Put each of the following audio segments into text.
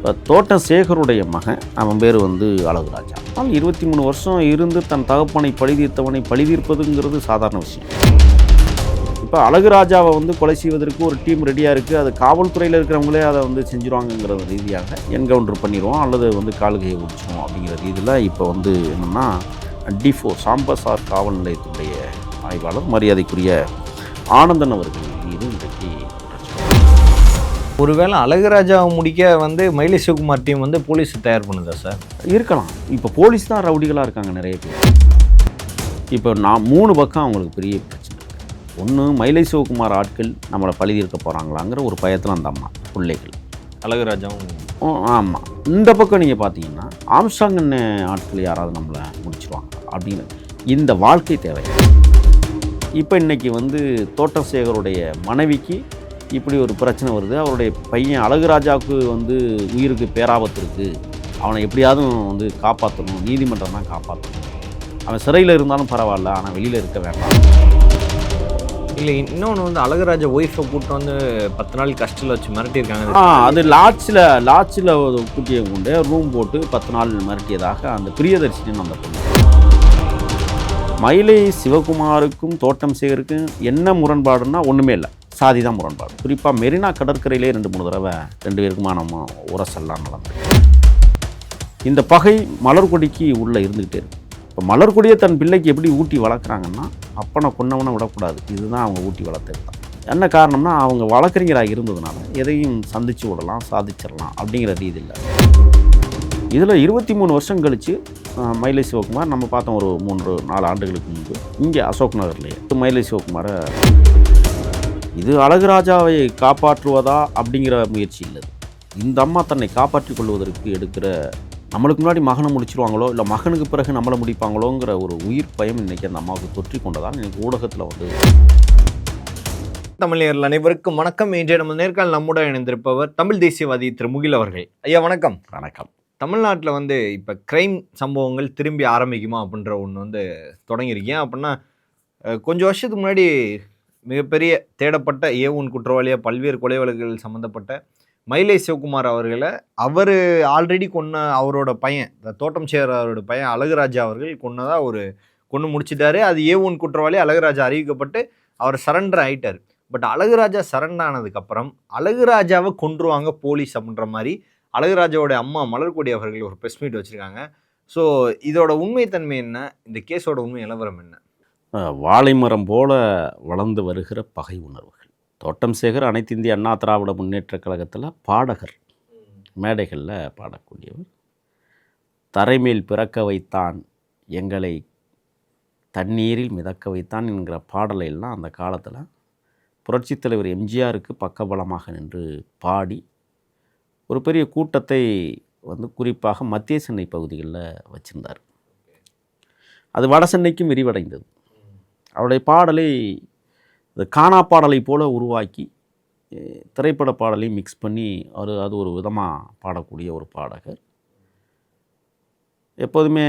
தோட்டம் சேகருடைய மகன், அவன் பேர் வந்து அழகுராஜா. ஆனால் 23 வருஷம் இருந்து தன் தகப்பனை பழிதீர்த்தவனை பழிதீர்ப்பதுங்கிறது சாதாரண விஷயம். இப்போ அழகுராஜாவை வந்து கொலை செய்வதற்கு ஒரு டீம் ரெடியாக இருக்குது. அது காவல்துறையில் இருக்கிறவங்களே அதை வந்து செஞ்சுருவாங்கங்கிற ரீதியாக என்கவுண்டர் பண்ணிடுவோம் அல்லது வந்து கால்கையை ஒடிச்சிடுவோம் அப்படிங்கிற ரீதியில் இப்போ வந்து என்னென்னா D4 சாம்பசார் காவல் நிலையத்துடைய ஆய்வாளர் மரியாதைக்குரிய ஆனந்தன் அவர்கள் மீது இன்றைக்கு ஒருவேளை அழகுராஜாவை முடிக்க வந்து மயிலை சிவகுமார் டீம் வந்து போலீஸ் தயார் பண்ணுதா சார்? இருக்கலாம். இப்போ போலீஸ் தான் ரவுடிகளாக இருக்காங்க நிறைய பேர். இப்போ நான் 3 பக்கம் அவங்களுக்கு பெரிய பிரச்சனை. ஒன்று, மயிலை சிவகுமார் ஆட்கள் நம்மளை பழிதீர்க்க போகிறாங்களாங்கிற ஒரு பயத்தில் அந்த அம்மா பிள்ளைகள் அழகுராஜாவும். ஆமாம். இந்த பக்கம் நீங்கள் பார்த்தீங்கன்னா ஆம்ஸ்டாங் ஆட்கள் யாராவது நம்மளை முடிச்சிருவாங்க அப்படின்னு இந்த வாழ்க்கை தேவை. இப்போ இன்றைக்கி வந்து தோட்டம் சேகருடைய மனைவிக்கு இப்படி ஒரு பிரச்சனை வருது. அவருடைய பையன் அழகுராஜாவுக்கு வந்து உயிருக்கு பேராபத்து இருக்குது, அவனை எப்படியாவது வந்து காப்பாற்றணும், நீதிமன்றம் தான் காப்பாற்றணும், அவன் சிறையில் இருந்தாலும் பரவாயில்ல ஆனால் வெளியில் இருக்க வேண்டாம். இல்லை, இன்னொன்று வந்து அழகுராஜா ஒய்ஃபை கூப்பிட்டு வந்து 10 நாள் கஷ்டத்தில் வச்சு மிரட்டியிருக்காங்க. அது லாட்சில் கூட்டியை கொண்டு ரூம் போட்டு 10 நாள் மிரட்டியதாக அந்த பிரியதர்ஷினின்னு அந்த பொண்ணு. மயிலை சிவகுமாருக்கும் தோட்டம் சேகருக்கும் என்ன முரண்பாடுன்னா ஒன்றுமே இல்லை, சாதி தான் முரண்பாடு. குறிப்பாக மெரினா கடற்கரையிலே 2-3 தடவை 2 பேருக்குமான உரசெல்லாம் நடந்தது. இந்த பகை மலர்கொடிக்கு உள்ளே இருந்துக்கிட்டே இருக்கு. இப்போ மலர்கொடியை தன் பிள்ளைக்கு எப்படி ஊட்டி வளர்க்குறாங்கன்னா, அப்பனை கொன்னவனை விடக்கூடாது, இதுதான் அவங்க ஊட்டி வளர்த்தது தான். என்ன காரணம்னா அவங்க வழக்கறிஞராக இருந்ததுனால எதையும் சந்தித்து விடலாம், சாதிச்சிடலாம் அப்படிங்கிற ரீதியில். இதில் 23 வருஷம் கழித்து மயிலை சிவகுமார் நம்ம பார்த்தோம் ஒரு 3-4 ஆண்டுகளுக்கு முன்பு இங்கே அசோக் நகர்லேயே மயிலை சிவகுமாரை இது அழகுராஜாவை காப்பாற்றுவதா அப்படிங்கிற முயற்சி இல்லை. இந்த அம்மா தன்னை காப்பாற்றிக் கொள்வதற்கு எடுக்கிற, நம்மளுக்கு முன்னாடி மகனை முடிச்சிருவாங்களோ இல்லை மகனுக்கு பிறகு நம்மளை முடிப்பாங்களோங்கிற ஒரு உயிர் பயம் இன்றைக்கி அந்த அம்மாவுக்கு தொற்றி கொண்டதான் இன்றைக்கி ஊடகத்தில் வந்து. தமிழர்கள் அனைவருக்கும் வணக்கம். இன்றைய நம்ம நேர்காணல் நம்முடன் இணைந்திருப்பவர் தமிழ் தேசியவாதி திரு முகில் அவர்கள். ஐயா வணக்கம். வணக்கம். தமிழ்நாட்டில் வந்து இப்போ கிரைம் சம்பவங்கள் திரும்பி ஆரம்பிக்குமா அப்படின்ற ஒன்று வந்து தொடங்கியிருக்கேன். அப்படின்னா கொஞ்சம் வருஷத்துக்கு முன்னாடி மிகப்பெரிய தேடப்பட்ட A1 குற்றவாளியாக பல்வேறு கொலை வழக்குகள் சம்மந்தப்பட்ட மயிலை சிவகுமார் அவர்களை அவர் ஆல்ரெடி கொன்ன அவரோட பையன், தோட்டம் சேகர் அவரோட பையன் அழகுராஜா அவர்கள் கொன்னதாக கொன்று முடிச்சிட்டாரு. அது A1 குற்றவாளி அழகுராஜா அறிவிக்கப்பட்டு அவர் சரண்டர் ஆகிட்டார். பட் அழகுராஜா சரண்டர் ஆனதுக்கப்புறம் அழகுராஜாவை கொன்றுவாங்க போலீஸ் அப்படின்ற மாதிரி அழகுராஜாவோட அம்மா மலர்கொடி அவர்கள் ஒரு ப்ரெஸ் மீட் வச்சுருக்காங்க. ஸோ இதோட உண்மைத்தன்மை என்ன, இந்த கேஸோட உண்மை நிலவரம் என்ன? வாழைமரம் போல வளர்ந்து வருகிற பகை உணர்வுகள். தோட்டம் சேகர் அனைத்து இந்திய அண்ணா திராவிட முன்னேற்ற கழகத்தில் பாடகர், மேடைகளில் பாடக்கூடியவர். தரைமேல் பிறக்க வைத்தான் எங்களை தண்ணீரில் மிதக்க வைத்தான் என்கிற பாடலை எல்லாம் அந்த காலத்தில் புரட்சித் தலைவர் எம்ஜிஆருக்கு பக்கபலமாக நின்று பாடி ஒரு பெரிய கூட்டத்தை வந்து குறிப்பாக மத்திய சென்னை பகுதிகளில் வச்சுருந்தார். அது வட சென்னைக்கும் விரிவடைந்தது. அவருடைய பாடலை கானா பாடலை போல உருவாக்கி திரைப்பட பாடலையும் மிக்ஸ் பண்ணி அது ஒரு விதமாக பாடக்கூடிய ஒரு பாடகர். எப்போதுமே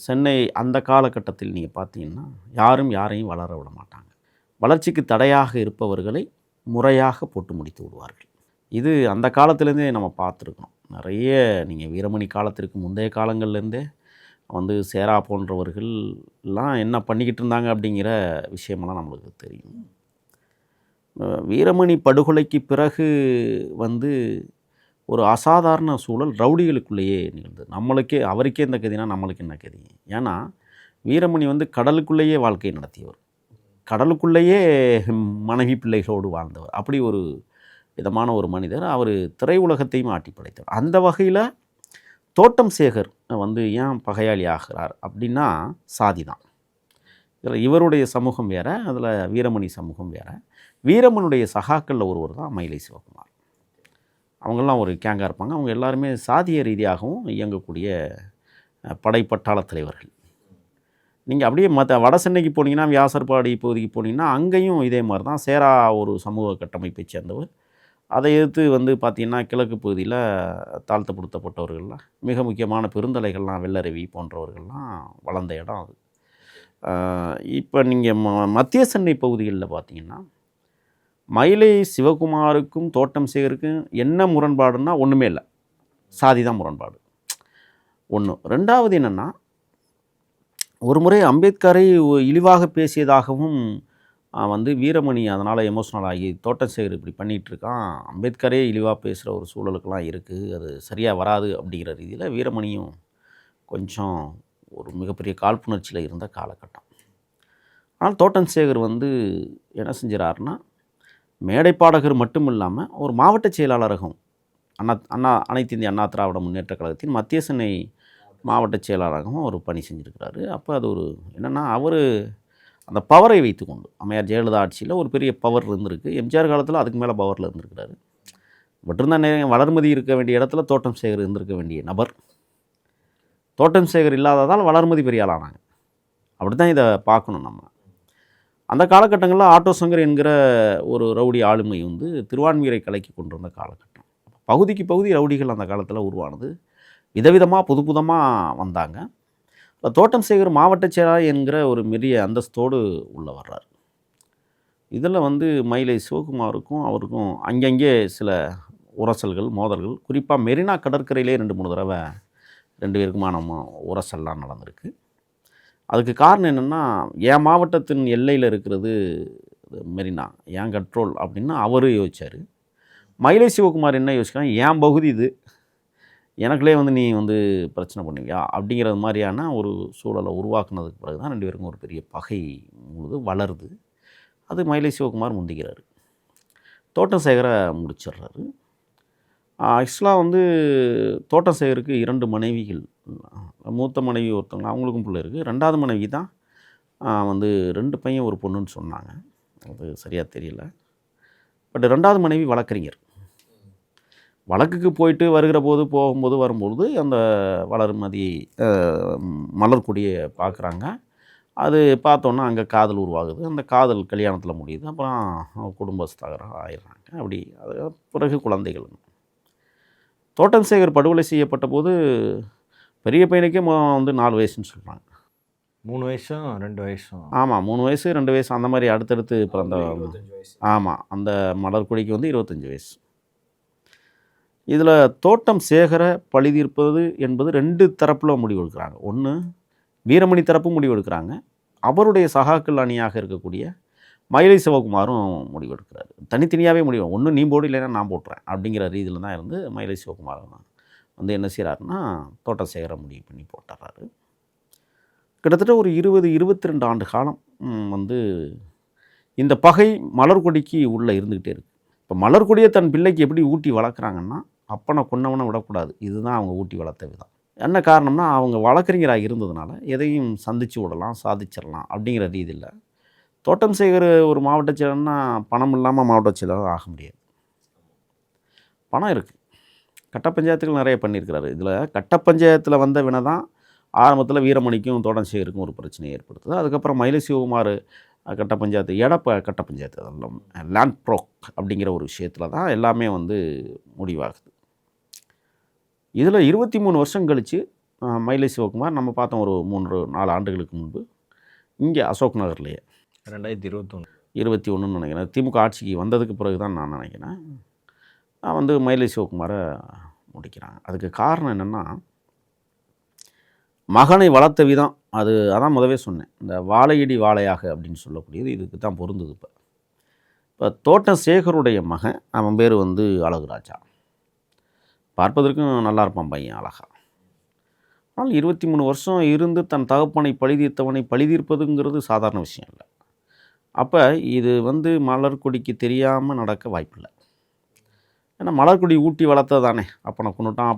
சென்னை அந்த காலகட்டத்தில் நீங்கள் பார்த்தீங்கன்னா யாரும் யாரையும் வளர விட மாட்டாங்க. வளர்ச்சிக்கு தடையாக இருப்பவர்களை முறையாக போட்டு முடித்து விடுவார்கள். இது அந்த காலத்துலேருந்தே நம்ம பார்த்துருக்கோம். நிறைய நீங்கள் வீரமணி காலத்திற்கு முந்தைய காலங்கள்லேருந்தே வந்து சேரா போன்றவர்கள்லாம் என்ன பண்ணிக்கிட்டு இருந்தாங்க அப்படிங்கிற விஷயமெல்லாம் நம்மளுக்கு தெரியும். வீரமணி படுகொலைக்கு பிறகு வந்து ஒரு அசாதாரண சூழல் ரவுடிகளுக்குள்ளேயே நிகழ்ந்தது. அவருக்கே இந்த கதினா நம்மளுக்கு என்ன கதி? ஏன்னா வீரமணி வந்து கடலுக்குள்ளேயே வாழ்க்கை நடத்தியவர், கடலுக்குள்ளேயே மனைவி பிள்ளைகளோடு வாழ்ந்தவர். அப்படி ஒரு விதமான ஒரு மனிதர். அவர் திரையுலகத்தையும் ஆட்டி படைத்தவர். அந்த வகையில் தோட்டம் சேகர் வந்து ஏன் பகையாளி ஆகிறார் அப்படின்னா சாதி தான். இதில் இவருடைய சமூகம் வேறு, அதில் வீரமணி சமூகம் வேறு. வீரமனுடைய சகாக்களில் ஒருவர் தான் மயிலை சிவகுமார். அவங்கெல்லாம் ஒரு கேங்காக இருப்பாங்க. அவங்க எல்லாருமே சாதிய ரீதியாகவும் இயங்கக்கூடிய படைப்பட்டாள தலைவர்கள். நீங்கள் அப்படியே வட சென்னைக்கு போனீங்கன்னா, வியாசர்பாடி பகுதிக்கு போனீங்கன்னா அங்கேயும் இதே மாதிரி தான் சேரா ஒரு சமூக கட்டமைப்பை சேர்ந்தவர். அதை எதிர்த்து வந்து பார்த்திங்கன்னா கிழக்கு பகுதியில் தாழ்த்தப்படுத்தப்பட்டவர்கள்லாம், மிக முக்கியமான பெருந்தலைகள்லாம், வெள்ளரவி போன்றவர்கள்லாம் வளர்ந்த இடம் அது. இப்போ நீங்கள் மத்திய சென்னை பகுதிகளில் பார்த்திங்கன்னா மயிலை சிவகுமாருக்கும் தோட்டம் சேகருக்கும் என்ன முரண்பாடுன்னா ஒன்றுமே இல்லை, சாதி தான் முரண்பாடு. ஒன்று. ரெண்டாவது என்னென்னா, ஒரு முறை அம்பேத்கரை இழிவாக பேசியதாகவும் வந்து வீரமணி அதனால் எமோஷ்னல் ஆகி தோட்டம் சேகர் இப்படி பண்ணிகிட்ருக்கான், அம்பேத்கரே இழிவாக பேசுகிற ஒரு சூழலுக்கெல்லாம் இருக்குது, அது சரியாக வராது அப்படிங்கிற ரீதியில் வீரமணியும் கொஞ்சம் ஒரு மிகப்பெரிய காழ்ப்புணர்ச்சியில் இருந்த காலகட்டம். ஆனால் தோட்டம் சேகர் வந்து என்ன செஞ்சிறாருன்னா, மேடை பாடகர் மட்டும் இல்லாமல் ஒரு மாவட்ட செயலாளரகம் அனைத்து இந்திய அண்ணா திராவிட முன்னேற்ற கழகத்தின் மத்திய சென்னை மாவட்ட செயலாளராகவும் ஒரு பணி செஞ்சுருக்கிறாரு. அப்போ அது ஒரு என்னென்னா, அவர் அந்த பவரை வைத்துக்கொண்டு அம்மையார் ஜெயலலிதா ஆட்சியில் ஒரு பெரிய பவர் இருந்திருக்கு. எம்ஜிஆர் காலத்தில் அதுக்கு மேலே பவரில் இருந்திருக்கிறாரு. மட்டும்தான் வளர்மதி இருக்க வேண்டிய இடத்துல தோட்டம் சேகர் இருந்திருக்க வேண்டிய நபர். தோட்டம் சேகர் இல்லாததால் வளர்மதி பெரிய ஆளானாங்க. அப்படி தான் இதை பார்க்கணும் நம்ம. அந்த காலகட்டங்களில் ஆட்டோ சங்கர் என்கிற ஒரு ரவுடி ஆளுமை வந்து திருவான்மியூரை கலக்கி கொண்டிருந்த காலகட்டம். பகுதிக்கு பகுதி ரவுடிகள் அந்த காலத்தில் உருவானது. விதவிதமாக புதுப்புதமாக வந்தாங்க. தோட்டம் சேகர் மாவட்ட செயலாளர் என்கிற ஒரு பெரிய அந்தஸ்தோடு உள்ளே வர்றார். இதில் வந்து மயிலை சிவகுமாருக்கும் அவருக்கும் அங்கங்கே சில உரசல்கள், மோதல்கள், குறிப்பாக மெரினா கடற்கரையிலே 2-3 தடவை 2 பேருக்குமான உரசல்லாம் நடந்திருக்கு. அதுக்கு காரணம் என்னென்னா, என் மாவட்டத்தின் எல்லையில் இருக்கிறது மெரினா, என் கண்ட்ரோல் அப்படின்னு அவர் யோசித்தார். மயிலை சிவகுமார் என்ன யோசிக்கிறான், என் பகுதி இது, எனக்குள்ளே வந்து நீ வந்து பிரச்சனை பண்ணுவியா அப்படிங்கிறது மாதிரியான ஒரு சூழலை உருவாக்குனதுக்கு பிறகு தான் 2 பேருக்கும் ஒரு பெரிய பகை வளருது. அது மயிலை சிவகுமார் முந்திக்கிறாரு, தோட்டம் சேகரை முடிச்சிடுறாரு. ஆக்சுவலாக வந்து தோட்டம் சேகருக்கு 2 மனைவிகள். மூத்த மனைவி ஒருத்தவங்க, அவங்களுக்கும் பிள்ளை இருக்குது. 2வது மனைவி தான் வந்து 2 பையன் ஒரு பொண்ணுன்னு சொன்னாங்க, அது சரியாக தெரியல. பட் 2வது மனைவி வழக்கறிஞர். வழக்குக்கு போயிட்டு வருகிற போது போகும்போது வரும்பொழுது அந்த வளர்மதி மலர்கொடியை பார்க்குறாங்க. அது பார்த்தோன்னா அங்கே காதல் உருவாகுது. அந்த காதல் கல்யாணத்தில் முடியுது. அப்புறம் குடும்பஸ்தகரம் ஆயிடுறாங்க. அப்படி அது பிறகு குழந்தைகள். தோட்டம் சேகர் படுகொலை செய்யப்பட்ட போது பெரிய பையனுக்கே வந்து 4 வயசுன்னு சொல்கிறாங்க. 3 வயசும் 2 வயசும். ஆமாம், 3 வயசு 2 வயசு அந்த மாதிரி அடுத்தடுத்து பிறந்த. ஆமாம், அந்த மலர்கொடிக்கு வந்து 25 வயசு. இதில் தோட்டம் சேகரை பழிதீர்ப்பது என்பது 2 தரப்பில் முடிவெடுக்கிறாங்க. ஒன்று, வீரமணி தரப்பும் முடிவெடுக்கிறாங்க. அவருடைய சகாக்கள் அணியாக இருக்கக்கூடிய மயிலை சிவகுமாரும் முடிவெடுக்கிறாரு. தனித்தனியாகவே முடிவு, ஒன்று நீ போடு இல்லைன்னா நான் போட்டுறேன் அப்படிங்கிற ரீதியில் தான் இருந்து மயிலை சிவகுமார் வந்து என்ன செய்கிறாருன்னா தோட்டம் சேகரை முடிவு பண்ணி போட்டுறாரு. கிட்டத்தட்ட ஒரு 20-22 ஆண்டு காலம் வந்து இந்த பகை மலர்கொடிக்கு உள்ளே இருந்துக்கிட்டே இருக்குது. இப்போ மலர்கொடியை தன் பிள்ளைக்கு எப்படி ஊட்டி வளர்க்குறாங்கன்னா, அப்பனை கொன்னவனை விடக்கூடாது, இதுதான் அவங்க ஊட்டி வளர்த்த விதம். என்ன காரணம்னா, அவங்க வழக்கறிஞராக இருந்ததுனால எதையும் சந்தித்து விடலாம், சாதிச்சிடலாம் அப்படிங்கிற ரீதியில் தோட்டம் சேகர் ஒரு மாவட்ட செயலர்னா பணம் இல்லாமல் மாவட்ட செயலர் ஆக முடியாது. பணம் இருக்குது. கட்ட பஞ்சாயத்துகள் நிறைய பண்ணியிருக்கிறாரு. இதில் கட்ட பஞ்சாயத்தில் வந்த வினை தான் ஆரம்பத்தில் வீரமணிக்கும் தோட்டம் சேகருக்கும் ஒரு பிரச்சனையை ஏற்படுத்துது. அதுக்கப்புறம் மயிலை சிவகுமார் கட்ட பஞ்சாயத்து, கட்ட பஞ்சாயத்து, அதெல்லாம் லேண்ட் ப்ரோக் அப்படிங்கிற ஒரு விஷயத்தில் தான் எல்லாமே வந்து முடிவாகுது. இதில் 23 வருஷம் கழித்து மயிலை சிவகுமார் நம்ம பார்த்தோம் ஒரு 3-4 ஆண்டுகளுக்கு முன்பு இங்கே அசோக் நகர்லேயே 2021 நினைக்கிறேன், திமுக ஆட்சிக்கு வந்ததுக்கு பிறகு தான் நான் நினைக்கிறேன் வந்து மயிலை சிவகுமாரை முடிக்கிறாங்க. அதுக்கு காரணம் என்னென்னா, மகனை வளர்த்த விதம். அதான் முதவே சொன்னேன், இந்த வாழையடி வாழையாக அப்படின்னு சொல்லக்கூடியது இதுக்கு தான் பொருந்தது. இப்போ தோட்டம் சேகருடைய மகன், அவன் பேர் வந்து அழகுராஜா, பார்ப்பதற்கும் நல்லா இருப்பான் பையன், அழகா. ஆனால் 23 வருஷம் இருந்து தன் தகப்பனை பழிதீர்த்தவனை பழிதீர்ப்பதுங்கிறது சாதாரண விஷயம் இல்லை. அப்போ இது வந்து மலர்கொடிக்கு தெரியாமல் நடக்க வாய்ப்பில்லை. ஏன்னா மலர்கொடி ஊட்டி வளர்த்தது தானே. அப்பனை கொண்டுட்டான்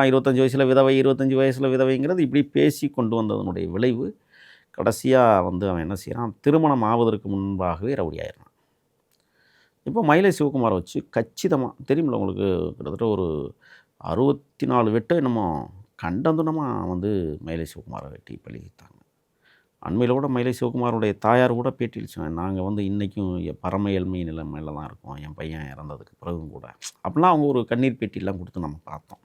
25 வயசில் விதவை, 25 வயசில் விதவைங்கிறது இப்படி பேசி கொண்டு வந்ததனுடைய விளைவு கடைசியாக வந்து அவன் என்ன செய்கிறான், திருமணம் ஆவதற்கு முன்பாகவே ரவுடி ஆயிடுறான். இப்போ மயிலை சிவகுமாரை வச்சு கச்சிதமாக தெரியுமில்ல உங்களுக்கு, கிட்டத்தட்ட ஒரு 64 வெட்டு என்னமோ கண்டந்துனமாக வந்து மயிலை சிவகுமாரை வெட்டி பழித்தாங்க. அண்மையில் கூட மயிலை சிவகுமாருடைய தாயார் கூட பேட்டியில் சொன்னாங்க, நாங்கள் வந்து இன்றைக்கும் பரம ஏழ்மை நிலைமையில் தான் இருக்கோம், என் பையன் இறந்ததுக்கு பிறகும் கூட, அப்படிலாம் அவங்க ஒரு கண்ணீர் பேட்டிலாம் கொடுத்து நம்ம பார்த்தோம்.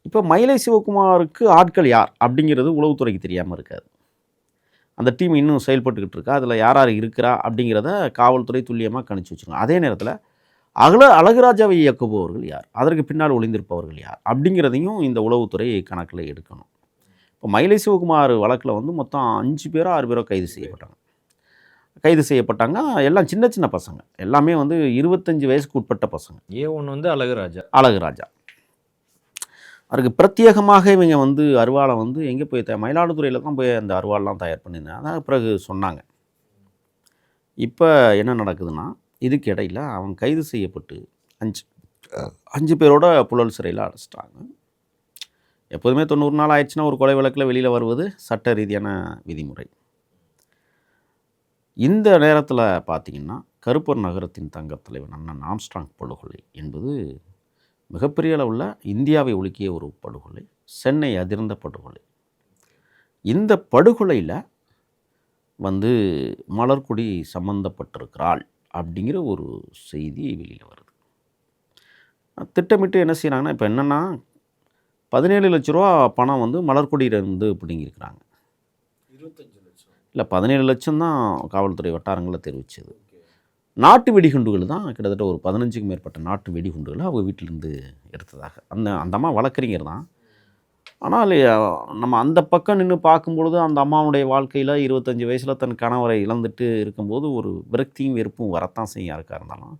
இப்போ மயிலை சிவகுமாருக்கு ஆட்கள் யார் அப்படிங்கிறது உளவுத்துறைக்கு தெரியாமல் இருக்காது. அந்த டீம் இன்னும் செயல்பட்டுக்கிட்டு இருக்கா, அதில் யார் யார் இருக்கிறா அப்படிங்கிறத காவல்துறை துல்லியமாக கணிச்சு வச்சுருக்கோம். அதே நேரத்தில் அழகுராஜாவை இயக்குபவர்கள் யார், அதற்கு பின்னால் ஒளிந்திருப்பவர்கள் யார் அப்படிங்கிறதையும் இந்த உளவுத்துறை கணக்கில் எடுக்கணும். இப்போ மயிலை சிவகுமார் வழக்கில் வந்து மொத்தம் 5 பேரோ 6 பேரோ கைது செய்யப்பட்டாங்க. எல்லாம் சின்ன சின்ன பசங்க, எல்லாமே வந்து 25 வயசுக்கு உட்பட்ட பசங்க. A1 வந்து அழகுராஜா அதுக்கு பிரத்யேகமாக இவங்க வந்து அருவாளை வந்து எங்கே போய் மயிலாடுதுறையில் தான் போய் அந்த அருவாளெலாம் தயார் பண்ணியிருந்தாங்க. அதான் பிறகு சொன்னாங்க. இப்போ என்ன நடக்குதுன்னா, இதுக்கு இடையில் அவன் கைது செய்யப்பட்டு 5 பேரோட புழல் சிறையில் அடைச்சிட்டாங்க. எப்போதுமே 90 நாள் ஆயிடுச்சுன்னா ஒரு கொலை வழக்கில் வெளியில் வருவது சட்ட ரீதியான விதிமுறை. இந்த நேரத்தில் பார்த்திங்கன்னா கருப்பர் நகரத்தின் தங்கத் தலைவன் அண்ணன் ஆம்ஸ்ட்ராங் படுகொலை என்பது மிகப்பெரிய அளவில் இந்தியாவை உலுக்கிய ஒரு படுகொலை, சென்னை அதிர்ந்த படுகொலை. இந்த படுகொலையில் வந்து மலர்கொடி சம்மந்தப்பட்டிருக்கிறாள் அப்படிங்கிற ஒரு செய்தி வெளியில் வருது. திட்டமிட்டு என்ன செய்கிறாங்கன்னா, இப்போ என்னென்னா 17 லட்ச ரூபா பணம் வந்து மலர்கொடியிலிருந்து பிடுங்கியிருக்கிறாங்க. 25 லட்சம் இல்லை, 17 லட்சம் தான் காவல்துறை வட்டாரங்களில் தெரிவித்தது. நாட்டு வெடிகுண்டுகள் தான் கிட்டத்தட்ட ஒரு 15க்கும் மேற்பட்ட நாட்டு வெடிகுண்டுகளை அவங்க வீட்டிலேருந்து எடுத்ததாக அந்த அம்மா வழக்கறிஞர் தான். ஆனால் நம்ம அந்த பக்கம் நின்று பார்க்கும்பொழுது அந்த அம்மாவுடைய வாழ்க்கையில் 25 வயசில் தன் கணவரை இழந்துட்டு இருக்கும்போது ஒரு விரக்தியும் வெறுப்பும் வரத்தான் செய்யும். யாருக்காக இருந்தாலும்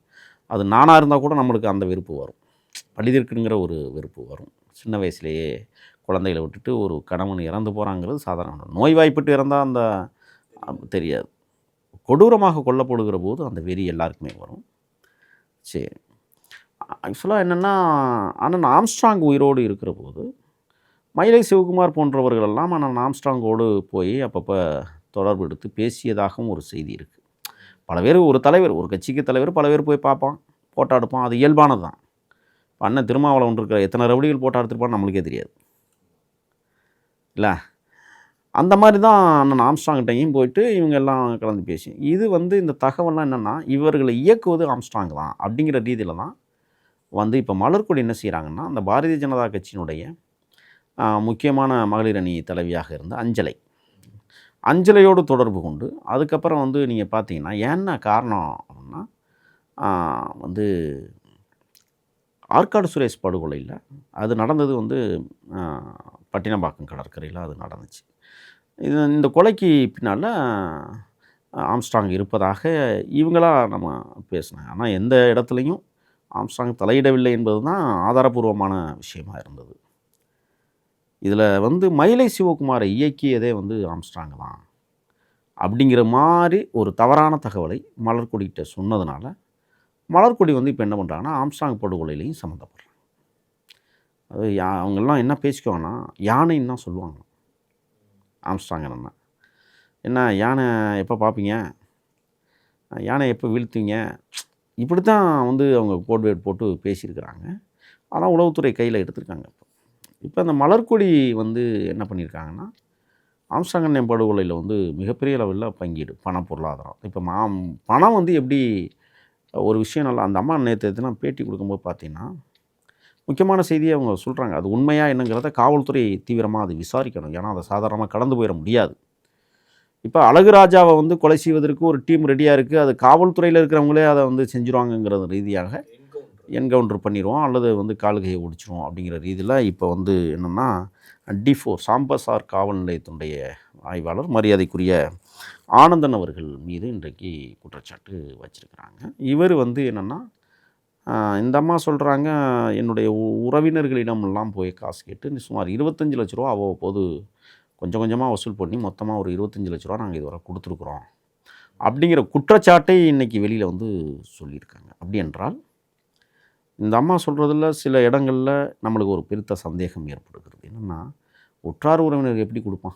அது நானாக இருந்தால் கூட நம்மளுக்கு அந்த வெறுப்பு வரும், பழிதிருக்குங்கிற ஒரு வெறுப்பு வரும். சின்ன வயசுலேயே குழந்தைகளை விட்டுட்டு ஒரு கணவன் இறந்து போகிறாங்கிறது சாதாரண. நோய்வாய்ப்பட்டு இறந்தால் அந்த தெரியாது, கொடூரமாக கொல்லப்படுகிற போது அந்த வெறி எல்லாருக்குமே வரும். சரி, ஆக்சுவலாக என்னென்னா, அண்ணன் ஆம்ஸ்ட்ராங் உயிரோடு இருக்கிற போது மயிலை சிவகுமார் போன்றவர்களெல்லாம் அண்ணன் ஆம்ஸ்ட்ராங்கோடு போய் அப்பப்போ தொடர்பு எடுத்து பேசியதாகவும் ஒரு செய்தி இருக்குது. பல பேர், ஒரு தலைவர், ஒரு கட்சிக்கு தலைவர், பல பேர் போய் பார்ப்பான், ஃபோட்டோ எடுப்பான், அது இயல்பானது தான். இப்போ அண்ணன் திருமாவளவன் இருக்கிற எத்தனை ரவுடிகள் ஃபோட்டோ எடுத்துருப்பான்னு நம்மளுக்கே தெரியாது இல்லை. அந்த மாதிரி தான் அண்ணன் ஆம்ஸ்ட்ராங்கிட்டையும் போயிட்டு இவங்க எல்லாம் கலந்து பேசி, இது வந்து இந்த தகவல்லாம் என்னென்னா இவர்களை இயக்குவது ஆம்ஸ்ட்ராங் தான் அப்படிங்கிற ரீதியில் தான் வந்து இப்போ மலர்கொடி என்ன செய்கிறாங்கன்னா, அந்த பாரதிய ஜனதா கட்சியினுடைய முக்கியமான மகளிர் அணி தலைவியாக இருந்த அஞ்சலையோடு தொடர்பு கொண்டு அதுக்கப்புறம் வந்து நீங்கள் பார்த்தீங்கன்னா என்ன காரணம் அப்படின்னா, வந்து ஆற்காடு சுரேஷ் படுகொலையில் அது நடந்தது வந்து பட்டினப்பாக்கம் கடற்கரையில் அது நடந்துச்சு. இந்த கொலைக்கு பின்னால் ஆம்ஸ்ட்ராங் இருப்பதாக இவங்களா நம்ம பேசினாங்க. ஆனால் எந்த இடத்துலையும் ஆம்ஸ்ட்ராங் தலையிடவில்லை என்பது தான் ஆதாரபூர்வமான விஷயமா இருந்தது. இதில் வந்து மயிலை சிவகுமாரை இயக்கியதே வந்து ஆம்ஸ்ட்ராங் தான் அப்படிங்கிற மாதிரி ஒரு தவறான தகவலை மலர்கொடிகிட்ட சொன்னதுனால மலர்கொடி வந்து இப்போ என்ன பண்ணுறாங்கன்னா ஆம்ஸ்ட்ராங் படுகொலையிலையும் சம்மந்தப்படுறாங்க. அது அவங்கெல்லாம் என்ன பேசிக்குவாங்கன்னா யானைன்னு தான் சொல்லுவாங்க. ஆம்ஸ்ட்ராங் என்ன யானை எப்போ பார்ப்பீங்க, யானை எப்போ வீழ்த்துவீங்க, இப்படி தான் வந்து அவங்க கோட்வேட் போட்டு பேசியிருக்கிறாங்க. ஆனால் உளவுத்துறை கையில் எடுத்திருக்காங்க. இப்போ அந்த மலர்கொடி வந்து என்ன பண்ணியிருக்காங்கன்னா, ஆம்ஸ்ட்ராங் அண்ணன் படுகொலையில் வந்து மிகப்பெரிய அளவில் பங்கீடு, பண பொருளாதாரம். இப்போ பணம் வந்து எப்படி ஒரு விஷயம் நல்லா, அந்த அம்மா நேற்று நான் பேட்டி கொடுக்கும்போது பார்த்தீங்கன்னா முக்கியமான செய்தியை அவங்க சொல்கிறாங்க. அது உண்மையாக என்னங்கிறத காவல்துறை தீவிரமாக அது விசாரிக்கணும். ஏன்னா அதை சாதாரணமாக கடந்து போயிட முடியாது. இப்போ அழகுராஜாவை வந்து கொலை செய்வதற்கு ஒரு டீம் ரெடியாக இருக்குது, அது காவல்துறையில் இருக்கிறவங்களே அதை வந்து செஞ்சுருவாங்கங்கிறது ரீதியாக என்கவுண்டர் பண்ணிடுவோம் அல்லது வந்து கால்கையை ஒடிச்சிருவோம் அப்படிங்கிற ரீதியில் இப்போ வந்து என்னென்னா D4 சாம்பசார் காவல் நிலையத்தினுடைய ஆய்வாளர் மரியாதைக்குரிய ஆனந்தன் அவர்கள் மீது இன்றைக்கு குற்றச்சாட்டு வச்சுருக்கிறாங்க. இவர் வந்து என்னென்னா, இந்த அம்மா சொல்கிறாங்க, என்னுடைய உறவினர்களிடமெல்லாம் போய் காசு கேட்டு சுமார் 25 லட்ச ரூபா அவ்வப்போது கொஞ்சம் கொஞ்சமாக வசூல் பண்ணி மொத்தமாக ஒரு 25 லட்ச ரூபா நாங்கள் இதுவரை கொடுத்துருக்குறோம் அப்படிங்கிற குற்றச்சாட்டை இன்றைக்கி வெளியில் வந்து சொல்லியிருக்காங்க. அப்படி என்றால் இந்த அம்மா சொல்கிறதில் சில இடங்களில் நம்மளுக்கு ஒரு பெருத்த சந்தேகம் ஏற்படுகிறது. என்னென்னா, உற்றார் உறவினருக்கு எப்படி கொடுப்பான்?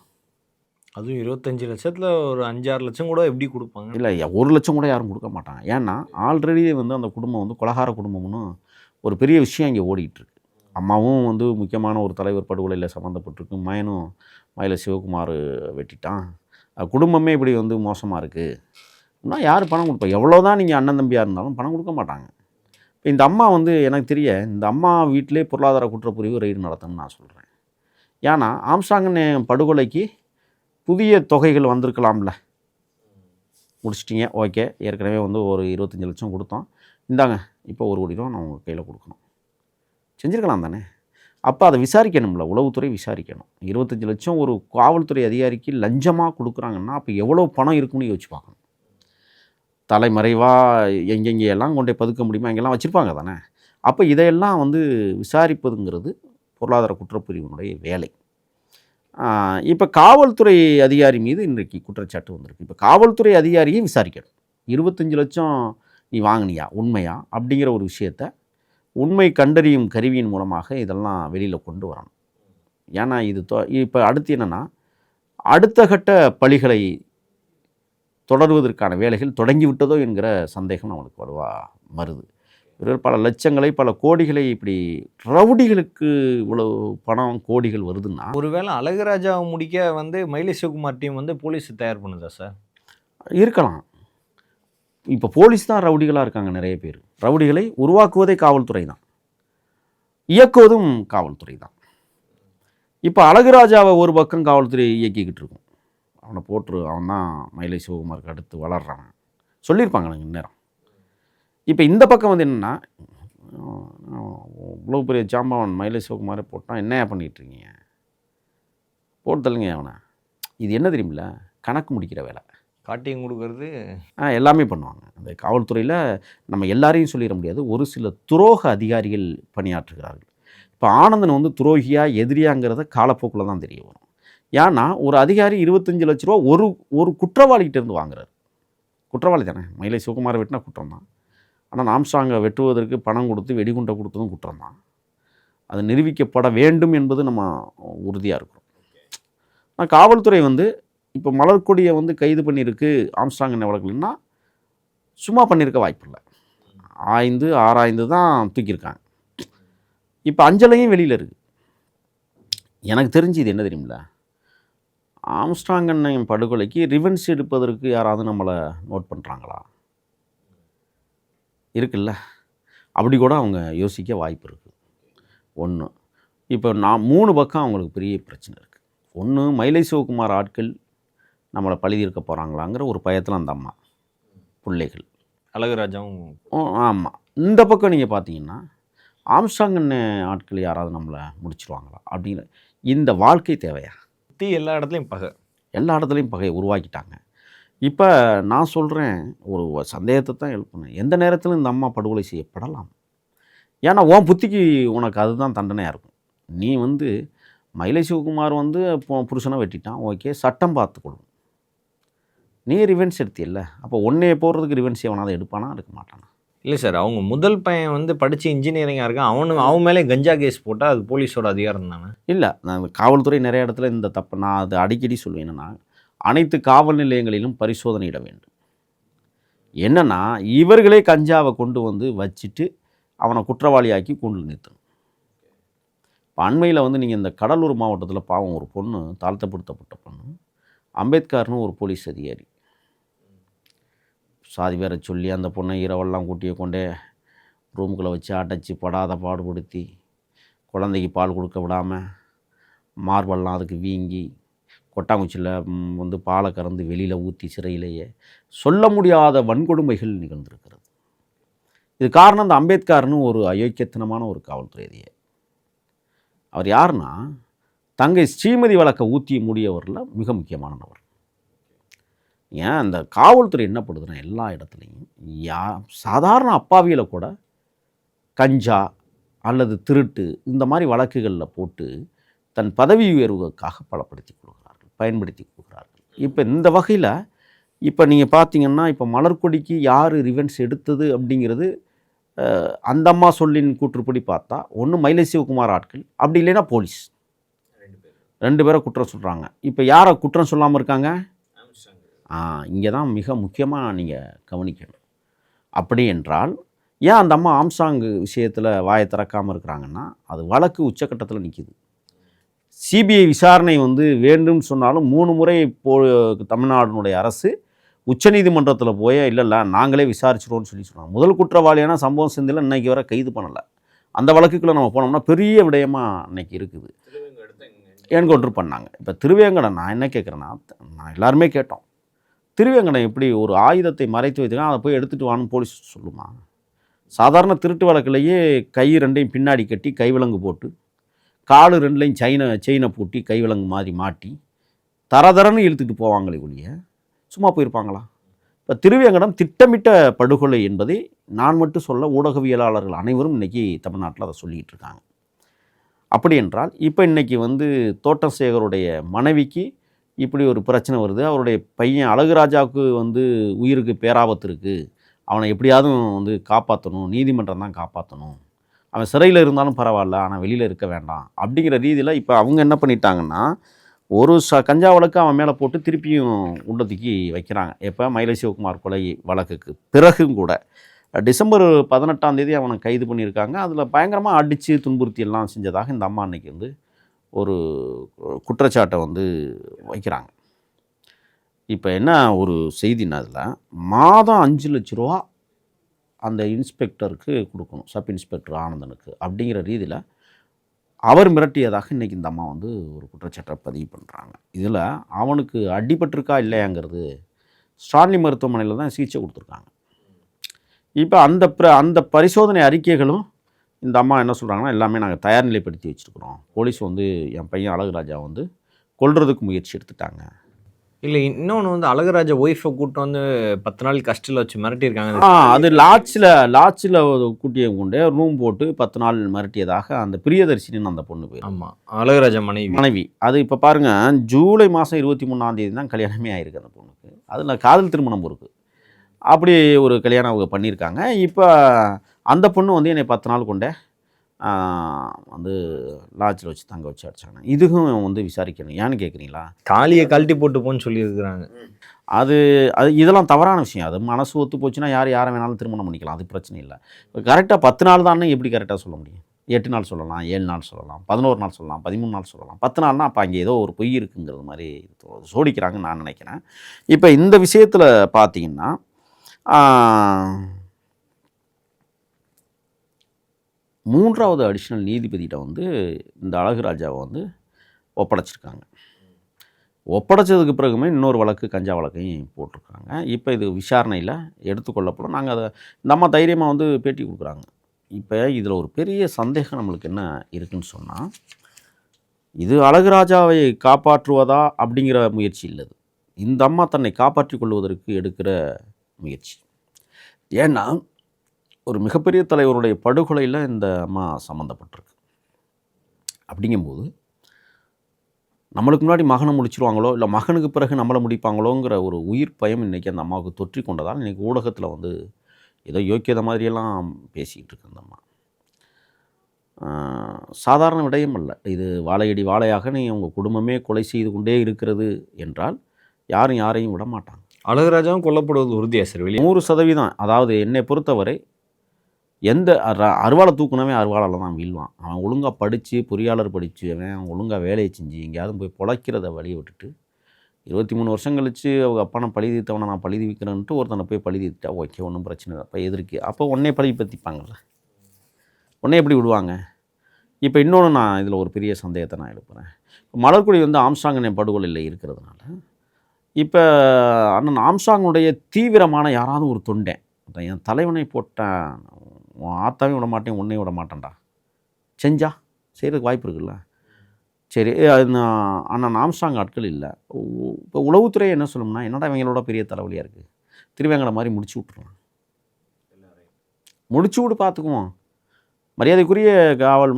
அதுவும் 25 லட்சத்தில் ஒரு 5-6 லட்சம் கூட எப்படி கொடுப்பாங்க? இல்லை, 1 லட்சம் கூட யாரும் கொடுக்க மாட்டாங்க. ஏன்னா ஆல்ரெடி வந்து அந்த குடும்பம் வந்து கொலகார குடும்பம்னு ஒரு பெரிய விஷயம் இங்கே ஓடிட்டுருக்கு. அம்மாவும் வந்து முக்கியமான ஒரு தலைவர் படுகொலையில் சம்மந்தப்பட்டிருக்கு, மயனும் மயிலை சிவகுமார் வெட்டிட்டான், குடும்பமே இப்படி வந்து மோசமாக இருக்குது அப்படின்னா யார் பணம் கொடுப்பா? எவ்வளோ தான் நீங்கள் அண்ணன் தம்பியாக இருந்தாலும் பணம் கொடுக்க மாட்டாங்க. இப்போ இந்த அம்மா வந்து எனக்கு தெரிய இந்த அம்மா வீட்டிலே பொருளாதார குற்றப்பிரிவு ரெய்டு நடத்தணும்னு நான் சொல்கிறேன். ஏன்னா ஆம்ஸ்ட்ராங் படுகொலைக்கு புதிய தொகைகள் வந்திருக்கலாம்ல, முடிச்சிட்டிங்க, ஓகே, ஏற்கனவே வந்து ஒரு 25 லட்சம் கொடுத்தோம், இந்தாங்க இப்போ 1 கோடி ரூபா நான் உங்கள் கையில் கொடுக்கணும். செஞ்சுருக்கலாம் தானே. அப்போ அதை விசாரிக்கணும்ல, உளவுத்துறை விசாரிக்கணும். 25 லட்சம் ஒரு காவல்துறை அதிகாரிக்கு லஞ்சமாக கொடுக்குறாங்கன்னா அப்போ எவ்வளோ பணம் இருக்குன்னு யோசிச்சு பார்க்கணும். தலைமறைவாக எங்கெங்கெல்லாம் கொண்டு போய் பதுக்க முடியுமா அங்கெல்லாம் வச்சுருப்பாங்க தானே. அப்போ இதையெல்லாம் வந்து விசாரிப்பதுங்கிறது பொருளாதார குற்றப்பிரிவினுடைய வேலை. இப்போ காவல்துறை அதிகாரி மீது இன்றைக்கு குற்றச்சாட்டு வந்திருக்கு. இப்போ காவல்துறை அதிகாரியை விசாரிக்கணும். 25 லட்சம் நீ வாங்கினியா, உண்மையா அப்படிங்கிற ஒரு விஷயத்த உண்மை கண்டறியும் கருவியின் மூலமாக இதெல்லாம் வெளியில் கொண்டு வரணும். ஏன்னா இது இப்போ அடுத்து என்னென்னா, அடுத்த கட்ட பழிகளை தொடர்வதற்கான வேலைகள் தொடங்கிவிட்டதோ என்கிற சந்தேகம் நம்மளுக்கு வலுவாக வருது. இவர்கள் பல லட்சங்களை பல கோடிகளை இப்படி ரவுடிகளுக்கு இவ்வளவு பணம் கோடிகள் வருதுன்னா, ஒருவேளை அழகுராஜாவை முடிக்க வந்து மயிலை சிவகுமார் டீம் வந்து போலீஸ் தயார் பண்ணுதா சார்? இருக்கலாம். இப்போ போலீஸ் தான் ரவுடிகளாக இருக்காங்க நிறைய பேர். ரவுடிகளை உருவாக்குவதே காவல்துறை தான், இயக்குவதும் காவல்துறை தான். இப்போ அழகுராஜாவை ஒரு பக்கம் காவல்துறை இயக்கிக்கிட்டு இருக்கும். அவனை போட்டு அவன் தான் மயிலை சிவகுமாருக்கு அடுத்து வளர்றான் சொல்லியிருப்பாங்க எனக்கு இந்நேரம். இப்போ இந்த பக்கம் வந்து என்னென்னா, இவ்வளோ பெரிய ஜாம்பவன் மயிலை சிவகுமாரை போட்டான், என்னையா பண்ணிகிட்ருக்கீங்க, போட்டு தள்ளுங்க அவனை. இது என்ன தெரியுமில்ல, கணக்கு முடிக்கிற வேலை. காட்டியும் கொடுக்கறது எல்லாமே பண்ணுவாங்க. அந்த காவல்துறையில் நம்ம எல்லாரையும் சொல்லிட முடியாது. ஒரு சில துரோக அதிகாரிகள் பணியாற்றுகிறார்கள். இப்போ ஆனந்தன் வந்து துரோகியா எதிரியாங்கிறத காலப்போக்கில் தான் தெரிய வரும். ஏன்னா ஒரு அதிகாரி 25 லட்ச ரூபா ஒரு குற்றவாளிகிட்ட இருந்து வாங்குறாரு. குற்றவாளி தானே, மயிலை சிவகுமாரை வெட்டினா குற்றம் தான். ஆனால் ஆம்ஸ்ட்ராங்கை வெட்டுவதற்கு பணம் கொடுத்து வெடிகுண்டை கொடுத்ததும் குற்றம் தான். அது நிரூபிக்கப்பட வேண்டும் என்பது நம்ம உறுதியாக இருக்கிறோம். ஆனால் காவல்துறை வந்து இப்போ மலர்கொடியை வந்து கைது பண்ணியிருக்கு ஆம்ஸ்ட்ராங் என்ன வழக்குலன்னா, சும்மா பண்ணியிருக்க வாய்ப்பு இல்லை. ஆராய்ந்து தான் தூக்கியிருக்காங்க. இப்போ அஞ்சலையும் வெளியில் இருக்குது. எனக்கு தெரிஞ்சு இது என்ன தெரியுமில்ல, ஆம்ஸ்ட்ராங் அண்ணன் படுகொலைக்கு ரிவென்ஸ் எடுப்பதற்கு யாராவது நம்மளை நோட் பண்ணுறாங்களா இருக்குல்ல, அப்படி கூட அவங்க யோசிக்க வாய்ப்பு இருக்குது. ஒன்று, இப்போ 3 பக்கம் அவங்களுக்கு பெரிய பிரச்சனை இருக்குது. ஒன்று, மயிலை சிவகுமார் ஆட்கள் நம்மளை பழி தீர்க்க போகிறாங்களாங்கிற ஒரு பயத்தில் அந்த அம்மா பிள்ளைகள். அழகுராஜாவும் ஆமாம். இந்த பக்கம் நீங்கள் பார்த்தீங்கன்னா ஆம்ஸ்ட்ராங் அண்ணன் ஆட்கள் யாராவது நம்மளை முடிச்சிருவாங்களா அப்படிங்கிற இந்த வாழ்க்கை தேவையா? எல்லா இடத்துலையும் பகையை உருவாக்கிட்டாங்க. இப்போ நான் சொல்கிறேன், ஒரு சந்தேகத்தை தான் எழுப்புனேன். எந்த நேரத்திலும் இந்த அம்மா படுகொலை செய்யப்படலாம். ஏன்னா உன் புத்திக்கு உனக்கு அதுதான் தண்டனையாக இருக்கும். நீ வந்து மயிலை சிவகுமார் வந்து புருஷனை வெட்டிட்டான், ஓகே, சட்டம் பார்த்துக்கொள்ளும். நீ ரிவென்ஸ் எடுத்தியல்ல, அப்போ ஒன்றைய போடுறதுக்கு ரிவென்ஸ் எவனாவது எடுப்பானா, எடுக்க மாட்டானா? இல்லை சார், அவங்க முதல் பையன் வந்து படித்து இன்ஜினியரிங்காக இருக்கான், அவன் மேலே கஞ்சா கேஸ் போட்டால் அது போலீஸோட அதிகாரம் தானே? இல்லை, நான் காவல்துறை நிறைய இடத்துல இந்த தப்பு நான் அது அடிக்கடி சொல்லுவேன். என்னென்னா, அனைத்து காவல் நிலையங்களிலும் பரிசோதனையிட வேண்டும். என்னென்னா, இவர்களே கஞ்சாவை கொண்டு வந்து வச்சுட்டு அவனை குற்றவாளியாக்கி கூண்டில் நிறுத்தணும். இப்போ அண்மையில் வந்து நீங்கள் இந்த கடலூர் மாவட்டத்தில் பாவம் ஒரு பொண்ணு, தாழ்த்தப்படுத்தப்பட்ட பொண்ணு, அம்பேத்கர்னு ஒரு போலீஸ் அதிகாரி சாதி வேற சொல்லி அந்த பொண்ணை இரவெல்லாம் கூட்டிய கொண்டே ரூமுக்குள்ளே வச்சு அடைச்சி படாத பாடுபடுத்தி குழந்தைக்கு பால் கொடுக்க விடாமல் மார்பெல்லாம் அதுக்கு வீங்கி கொட்டாங்குச்சியில் வந்து பாலை கறந்து வெளியில் ஊற்றி சிறையிலேயே சொல்ல முடியாத வன்கொடுமைகள் நிகழ்ந்திருக்கிறது. இது காரணம் இந்த அம்பேத்கர்னு ஒரு அயோக்கியத்தனமான ஒரு காவல்துறை அதிகாரி. அவர் யாருன்னா, தங்கை ஸ்ரீமதி வழக்கை ஊற்றி மூடியவரில் மிக முக்கியமான நபர். ஏன் அந்த காவல்துறை என்ன பண்ணுதுன்னா, எல்லா இடத்துலையும் சாதாரண அப்பாவியில் கூட கஞ்சா அல்லது திருட்டு இந்த மாதிரி வழக்குகளில் போட்டு தன் பதவி உயர்வுக்காக பயன்படுத்தி கொடுக்குறார்கள். இப்போ இந்த வகையில் இப்போ நீங்கள் பார்த்தீங்கன்னா, இப்போ மலர்கொடிக்கு யார் ரிவென்ஸ் எடுத்தது அப்படிங்கிறது அந்த அம்மா சொல்லின் கூற்றுப்படி பார்த்தா, ஒன்று மயிலை சிவகுமார் ஆட்கள், அப்படி இல்லைன்னா போலீஸ். 2 பேரை குற்றம் சொல்கிறாங்க. இப்போ யாரை குற்றம் சொல்லாமல் இருக்காங்க? இங்கே தான் மிக முக்கியமாக நீங்கள் கவனிக்கணும். அப்படி என்றால் ஏன் அந்த அம்மா ஆம்ஸ்ட்ராங் விஷயத்தில் வாயை திறக்காமல் இருக்கிறாங்கன்னா, அது வழக்கு உச்சக்கட்டத்தில் நிற்கிது. சிபிஐ விசாரணை வந்து வேண்டும் சொன்னாலும் 3 முறை தமிழ்நாடுனுடைய அரசு உச்சநீதிமன்றத்தில் போய் இல்லை நாங்களே விசாரிச்சிடுவோம்னு சொல்கிறாங்க. முதல் குற்றவாளியான சம்பவம் செந்தில் இன்றைக்கி வரை கைது பண்ணலை. அந்த வழக்குக்குள்ளே நம்ம போனோம்னா பெரிய விடயமாக இன்றைக்கி இருக்குது. என்கவுண்டர் பண்ணாங்க. இப்போ திருவேங்கடம் நான் என்ன கேட்குறேன்னா, நான் எல்லாருமே கேட்டோம், திருவேங்கடம் எப்படி ஒரு ஆயுதத்தை மறைத்து வைத்துக்கலாம், அதை போய் எடுத்துகிட்டு வான்னு போலீஸ் சொல்லுமா? சாதாரண திருட்டு வழக்கிலேயே கை ரெண்டையும் பின்னாடி கட்டி கைவிலங்கு போட்டு, காலு ரெண்டுலையும் செயினை பூட்டி கைவிலங்கு மாதிரி மாட்டி தரதரன்னு இழுத்துட்டு போவாங்களே ஒழிய சும்மா போயிருப்பாங்களா? இப்போ திருவேங்கடம் திட்டமிட்ட படுகொலை என்பதை நான் மட்டும் சொல்ல, ஊடகவியலாளர்கள் அனைவரும் இன்றைக்கி தமிழ்நாட்டில் அதை சொல்லிக்கிட்டு இருக்காங்க. அப்படி என்றால் இப்போ இன்றைக்கி வந்து தோட்டம் சேகருடைய மனைவிக்கு இப்படி ஒரு பிரச்சனை வருது. அவருடைய பையன் அழகுராஜாவுக்கு வந்து உயிருக்கு பேராபத்து இருக்குது, அவனை எப்படியாவது வந்து காப்பாற்றணும், நீதிமன்றம் தான் காப்பாற்றணும், அவன் சிறையில் இருந்தாலும் பரவாயில்ல ஆனால் வெளியில் இருக்க வேண்டாம் அப்படிங்கிற ரீதியில் இப்போ அவங்க என்ன பண்ணிட்டாங்கன்னா, ஒரு கஞ்சா வழக்கு அவன் மேலே போட்டு திருப்பியும் உள்ளதுக்கு வைக்கிறாங்க. எப்போ மயிலை சிவகுமார் கொலை வழக்குக்கு பிறகும் கூட டிசம்பர் 18ஆம் தேதி அவனை கைது பண்ணியிருக்காங்க. அதில் பயங்கரமாக அடித்து துன்புறுத்தி எல்லாம் செஞ்சதாக இந்த அம்மா அன்னைக்கு வந்து ஒரு குற்றச்சாட்டை வந்து வைக்கிறாங்க. இப்போ என்ன ஒரு செய்தின்னா, அதில் மாதம் 5 லட்ச ரூபா அந்த இன்ஸ்பெக்டருக்கு கொடுக்கணும், சப் இன்ஸ்பெக்டர் ஆனந்தனுக்கு அப்படிங்கிற ரீதியில் அவர் மிரட்டியதாக இன்றைக்கி இந்த அம்மா வந்து ஒரு குற்றச்சாட்டை பதிவு பண்ணுறாங்க. இதில் அவனுக்கு அடிபட்டிருக்கா இல்லையாங்கிறது ஸ்டான்லி மருத்துவமனையில் தான் சிகிச்சை கொடுத்துருக்காங்க. இப்போ அந்த பரிசோதனை அறிக்கைகளும் இந்த அம்மா என்ன சொல்கிறாங்கன்னா, எல்லாமே நாங்கள் தயார் நிலைப்படுத்தி வச்சுருக்குறோம், போலீஸ் வந்து என் பையன் அழகுராஜா வந்து கொல்றதுக்கு முயற்சி எடுத்துட்டாங்க. இல்லை, இன்னொன்று வந்து அழகுராஜா ஒய்ஃபை கூப்பிட்டு வந்து 10 நாள் கஸ்டடியில் வச்சு மிரட்டியிருக்காங்க. அது லாட்சில் கூட்டியை கொண்டு ரூம் போட்டு 10 நாள் மிரட்டியதாக அந்த பிரியதர்ஷினின்னு அந்த பொண்ணு பேர். ஆமாம், அழகுராஜா மனைவி. அது இப்போ பாருங்கள், ஜூலை மாதம் 23ஆம் தேதி தான் கல்யாணமே ஆயிருக்கு அந்த பொண்ணுக்கு. அதில் காதல் திருமணம் இருக்குது. அப்படி ஒரு கல்யாணம் அவங்க பண்ணியிருக்காங்க. இப்போ அந்த பொண்ணு வந்து என்னை 10 நாள் கொண்டே வந்து லாட்ஜில் வச்சு தங்க வச்சு அடிச்சாங்க. இதுவும் வந்து விசாரிக்கணும். ஏன்னு கேட்குறீங்களா? தாலியை கழட்டி போட்டு போன்னு சொல்லியிருக்கிறாங்க. அது இதெல்லாம் தவறான விஷயம். அது மனசு ஒத்து போச்சுன்னா யாரை வேணாலும் திருமணம் பண்ணிக்கலாம், அது பிரச்சனை இல்லை. இப்போ கரெக்டாக 10 நாள் தானே எப்படி கரெக்டாக சொல்ல முடியும்? 8 நாள் சொல்லலாம், 7 நாள் சொல்லலாம், 11 நாள் சொல்லலாம், 13 நாள் சொல்லலாம். 10 நாள்னால் அப்போ அங்கே ஏதோ ஒரு பொய் இருக்குங்கிறது மாதிரி சோடிக்கிறாங்கன்னு நான் நினைக்கிறேன். இப்போ இந்த விஷயத்தில் பார்த்தீங்கன்னா, 3வது அடிஷ்னல் நீதிபதியிட்ட வந்து இந்த அழகுராஜாவை வந்து ஒப்படைச்சிருக்காங்க. ஒப்படைச்சதுக்கு பிறகுமே இன்னொரு வழக்கு, கஞ்சா வழக்கையும் போட்டிருக்காங்க. இப்போ இது விசாரணையில் எடுத்துக்கொள்ளப்படும். நாங்கள் அதை இந்த அம்மா தைரியமாக வந்து பேட்டி கொடுக்குறாங்க. இப்போ இதில் ஒரு பெரிய சந்தேகம் நம்மளுக்கு என்ன இருக்குதுன்னு சொன்னால், இது அழகுராஜாவை காப்பாற்றுவதா அப்படிங்கிற முயற்சி இல்லை. இந்த அம்மா தன்னை காப்பாற்றி கொள்வதற்கு எடுக்கிற முயற்சி. ஏன்னா ஒரு மிகப்பெரிய தலைவருடைய படுகொலையில் இந்த அம்மா சம்மந்தப்பட்டிருக்கு. அப்படிங்கும்போது நம்மளுக்கு முன்னாடி மகனை முடிச்சிருவாங்களோ, இல்லை மகனுக்கு பிறகு நம்மளை முடிப்பாங்களோங்கிற ஒரு உயிர் பயம் இன்றைக்கி அந்த அம்மாவுக்கு தொற்றி கொண்டதால் இன்றைக்கி ஊடகத்தில் வந்து ஏதோ யோக்கியதை மாதிரியெல்லாம் பேசிக்கிட்டு இருக்கு அந்த அம்மா. சாதாரண விடயம் அல்ல இது. வாழையடி வாழையாக நீ உங்கள் குடும்பமே கொலை செய்து கொண்டே இருக்கிறது என்றால் யாரும் யாரையும் விட மாட்டாங்க. அழகுராஜாவும் கொல்லப்படுவது உறுதியாக சார்? 100%. அதாவது என்னை பொறுத்தவரை எந்த அருவாளை தூக்குனவே அருவாளால் தான் வீழ்வான். அவன் ஒழுங்காக படித்து பொறியாளர் அவன் ஒழுங்காக வேலையை செஞ்சு எங்கேயாவது போய் பொழைக்கிறத வழியை விட்டுட்டு 23 வருஷம் கழித்து அவங்க அப்பனை பழி தீர்த்தவனை நான் பழி தீர்க்கிறேன்ட்டு ஒருத்தனை போய் பழி தீர்த்தா ஓகே, ஒன்றும் பிரச்சனை இல்லை. அப்போ எதிர்க்கு அப்போ உடனே பழி பற்றிப்பாங்கள்ல, உடனே எப்படி விடுவாங்க? இப்போ இன்னொன்று நான் இதில் ஒரு பெரிய சந்தேகத்தை நான் எழுப்புகிறேன். மலர்கொடி வந்து ஆம்ஸ்ட்ராங் படுகொலையில் இருக்கிறதுனால இப்போ அண்ணன் ஆம்ஸ்ட்ராங்குடைய தீவிரமான யாராவது ஒரு தொண்டன், என் தலைவனை போட்டேன், உன் ஆத்தாவையும் விட மாட்டேன், உன்னையும் விட மாட்டேன்டா, செஞ்சா செய்கிறதுக்கு வாய்ப்பு இருக்குல்ல. சரி, அண்ணன் ஆம்ஸ்ட்ராங் ஆட்கள் இல்லை. இப்போ உளவுத்துறை என்ன சொல்லணும்னா, என்னடா இவங்களோட பெரிய தலைவலியாக இருக்குது, திருவேங்கடம் மாதிரி முடிச்சு விட்ருலாம், முடிச்சு விட்டு பார்த்துக்குவோம். மரியாதைக்குரிய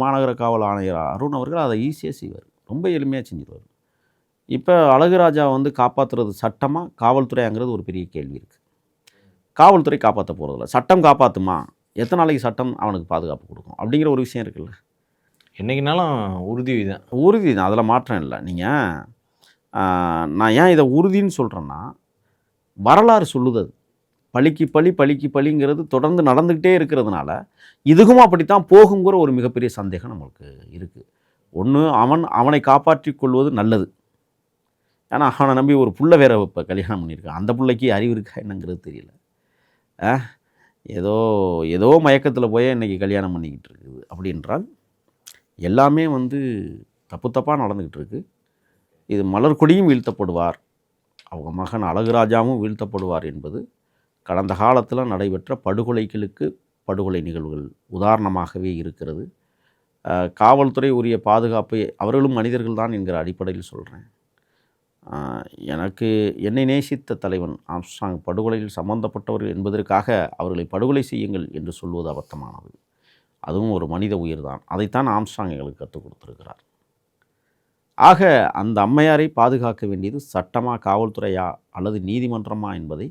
மாநகர காவல் ஆணையர் அருண் அவர்கள் அதை ஈஸியாக செய்வார், ரொம்ப எளிமையாக செஞ்சுருவார். இப்போ அழகுராஜா வந்து காப்பாற்றுறது சட்டமாக காவல்துறைங்கிறது ஒரு பெரிய கேள்வி இருக்குது. காவல்துறை காப்பாற்ற போகிறதில்ல, சட்டம் காப்பாற்றுமா? எத்தனை நாளைக்கு சட்டம் அவனுக்கு பாதுகாப்பு கொடுக்கும் அப்படிங்கிற ஒரு விஷயம் இருக்குல்ல. என்றைக்குனாலும் உறுதி தான், அதில் மாற்றம் இல்லை. நீங்கள் நான் ஏன் இதை உறுதின்னு சொல்கிறேன்னா, வரலாறு சொல்லுது அது பழிக்கு பழிங்கிறது தொடர்ந்து நடந்துக்கிட்டே இருக்கிறதுனால இதுவும் அப்படித்தான் போகுங்கிற ஒரு மிகப்பெரிய சந்தேகம் நம்மளுக்கு இருக்குது. ஒன்று அவனை காப்பாற்றி கொள்வது நல்லது. ஏன்னா அவனை நம்பி ஒரு புள்ள வேற இப்போ கல்யாணம் பண்ணியிருக்கான், அந்த பிள்ளைக்கு அறிவு இருக்கா என்னங்கிறது தெரியல. ஏதோ மயக்கத்தில் போய் இன்றைக்கி கல்யாணம் பண்ணிக்கிட்டு இருக்குது. அப்படின்றால் எல்லாமே வந்து தப்பாக நடந்துக்கிட்டு இருக்குது. இது மலர்கொடியும் வீழ்த்தப்படுவார், அவங்க மகன் அழகுராஜாவும் வீழ்த்தப்படுவார் என்பது கடந்த காலத்தில் நடைபெற்ற படுகொலைகளுக்கு படுகொலை நிகழ்வுகள் உதாரணமாகவே இருக்கிறது. காவல்துறை உரிய பாதுகாப்பை அவர்களும் மனிதர்கள் தான் என்கிற அடிப்படையில் சொல்கிறேன். எனக்கு என்னை நேசித்த தலைவன் ஆம்ஸ்ட்ராங் படுகொலையில் சம்பந்தப்பட்டவர்கள் என்பதற்காக அவர்களை படுகொலை செய்யுங்கள் என்று சொல்வது அபத்தமானது. அதுவும் ஒரு மனித உயிர் தான். அதைத்தான் ஆம்ஸ்ட்ராங் எங்களுக்கு கற்றுக் கொடுத்திருக்கிறார். ஆக அந்த அம்மையாரை பாதுகாக்க வேண்டியது சட்டமா, காவல்துறையா அல்லது நீதிமன்றமா என்பதை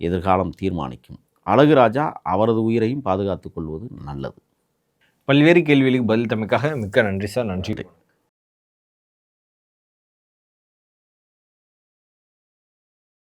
எதிர்காலம் தீர்மானிக்கும். அழகுராஜா அவரது உயிரையும் பாதுகாத்து கொள்வது நல்லது. பல்வேறு கேள்விகளுக்கு பதில் தமக்காக மிக்க நன்றி சார். நன்றி.